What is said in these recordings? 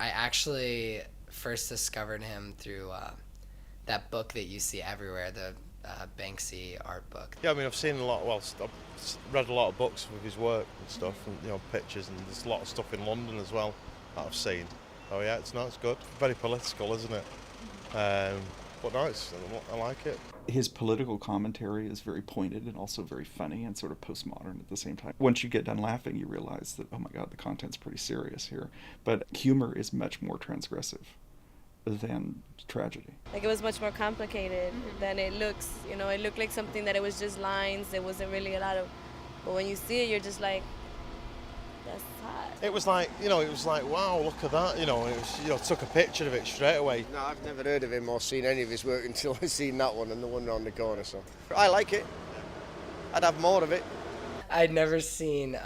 I actually first discovered him through that book that you see everywhere, the Banksy art book. Yeah, I mean, I've seen a lot. Well, I've read a lot of books with his work and stuff, and pictures, and there's a lot of stuff in London as well that I've seen. Oh yeah, it's good. Very political, isn't it? But no, I like it. His political commentary is very pointed and also very funny and sort of postmodern at the same time. Once you get done laughing, you realize that, oh my God, the content's pretty serious here. But humor is much more transgressive than tragedy. Like, it was much more complicated than it looks. It looked like something that it was just lines. There wasn't really a lot of, but when you see it, you're just like, that's hot. It was like, wow, look at that. It was, took a picture of it straight away. No, I've never heard of him or seen any of his work until I seen that one and the one around the corner. So I like it. I'd have more of it. I'd never seen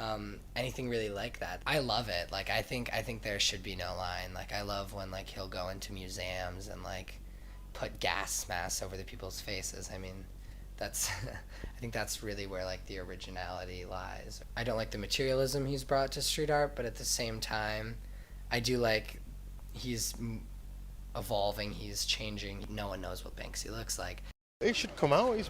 anything really like that. I love it. Like, I think there should be no line. Like, I love when, like, he'll go into museums and, like, put gas masks over the people's faces. I mean, that's I think that's really where, like, the originality lies. I don't like the materialism he's brought to street art, but at the same time, I do like he's evolving, he's changing. No one knows what Banksy looks like. He should come out. He's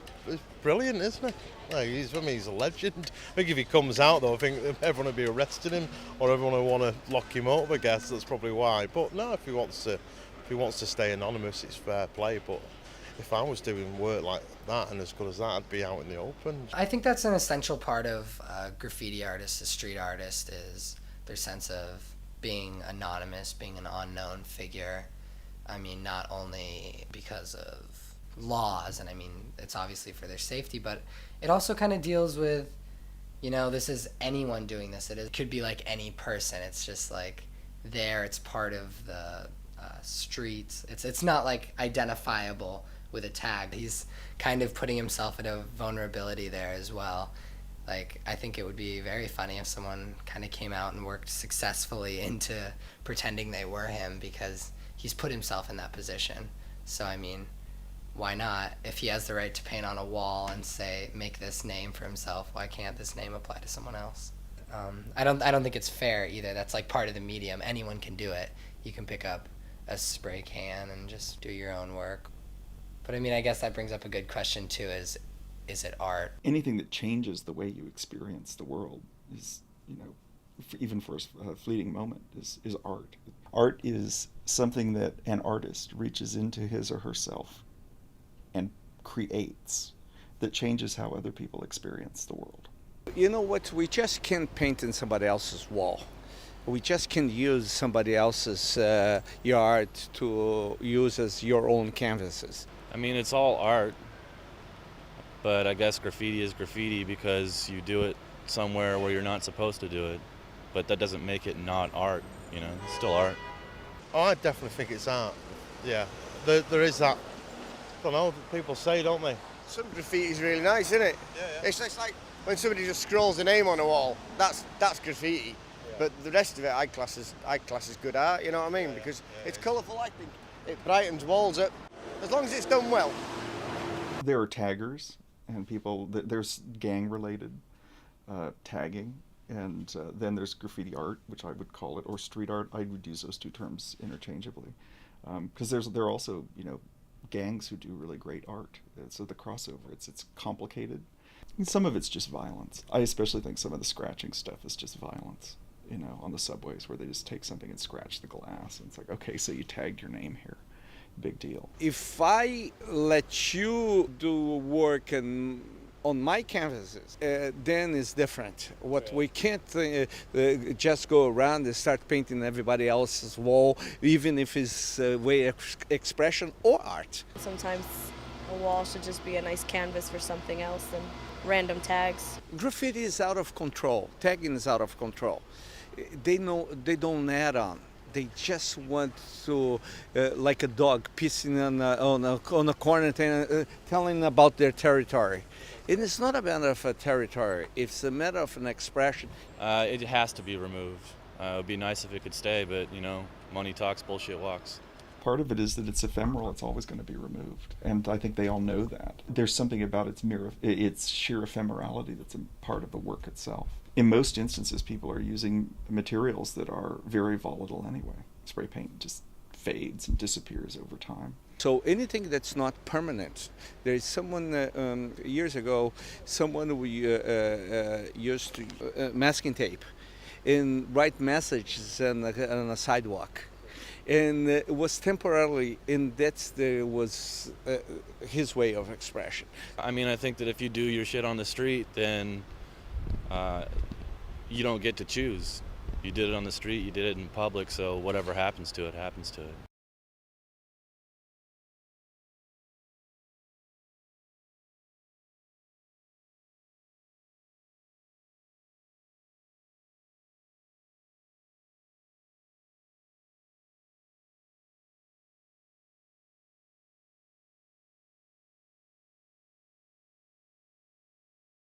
brilliant, isn't he? Like, he's a legend. I think if he comes out, though, I think everyone will be arresting him, or everyone will want to lock him up. I guess that's probably why. But no, if he wants to stay anonymous, it's fair play. But if I was doing work like that and as good as that, I'd be out in the open. I think that's an essential part of a graffiti artist, a street artist, is their sense of being anonymous, being an unknown figure. I mean, not only because of laws, and I mean, it's obviously for their safety, but it also kind of deals with, this is anyone doing this. It could be like any person. It's just like it's part of the streets. It's not like identifiable with a tag. He's kind of putting himself at a vulnerability there as well. Like, I think it would be very funny if someone kind of came out and worked successfully into pretending they were him, because he's put himself in that position. So, I mean, why not? If he has the right to paint on a wall and say, make this name for himself, why can't this name apply to someone else? I don't think it's fair either. That's like part of the medium. Anyone can do it. You can pick up a spray can and just do your own work. But I mean, I guess that brings up a good question too, is it art? Anything that changes the way you experience the world is, even for a fleeting moment, is art. Art is something that an artist reaches into his or herself and creates, that changes how other people experience the world. You know what? We just can't paint in somebody else's wall. We just can't use somebody else's yard to use as your own canvases. I mean, it's all art, but I guess graffiti is graffiti because you do it somewhere where you're not supposed to do it. But that doesn't make it not art, it's still art. Oh, I definitely think it's art. Yeah, there is that. I don't know, people say, don't they? Some graffiti is really nice, isn't it? Yeah. It's like when somebody just scrolls a name on a wall. That's graffiti. Yeah. But the rest of it, I class as good art. You know what I mean? Because it's colourful. I think it brightens walls up as long as it's done well. There are taggers and people. There's gang-related tagging, and then there's graffiti art, which I would call it, or street art. I would use those two terms interchangeably, because there are also gangs who do really great art. So the crossover, it's complicated. And some of it's just violence. I especially think some of the scratching stuff is just violence, on the subways, where they just take something and scratch the glass, and it's like, okay, so you tagged your name here. Big deal. If I let you do work on my canvases, then it's different. What we can't just go around and start painting everybody else's wall, even if it's a way of expression or art. Sometimes a wall should just be a nice canvas for something else than random tags. Graffiti is out of control. Tagging is out of control. They don't add on. They just want to, like a dog, pissing on a corner, telling about their territory. And it's not a matter of a territory. It's a matter of an expression. It has to be removed. It would be nice if it could stay, but, money talks, bullshit walks. Part of it is that it's ephemeral. It's always going to be removed. And I think they all know that. There's something about its sheer ephemerality that's a part of the work itself. In most instances, people are using materials that are very volatile anyway. spray paint just fades and disappears over time. So anything that's not permanent, there is someone years ago, someone we used to masking tape and write messages on a sidewalk, and it was temporarily, and was his way of expression. I mean, I think that if you do your shit on the street, then you don't get to choose. You did it on the street, you did it in public, so whatever happens to it, happens to it.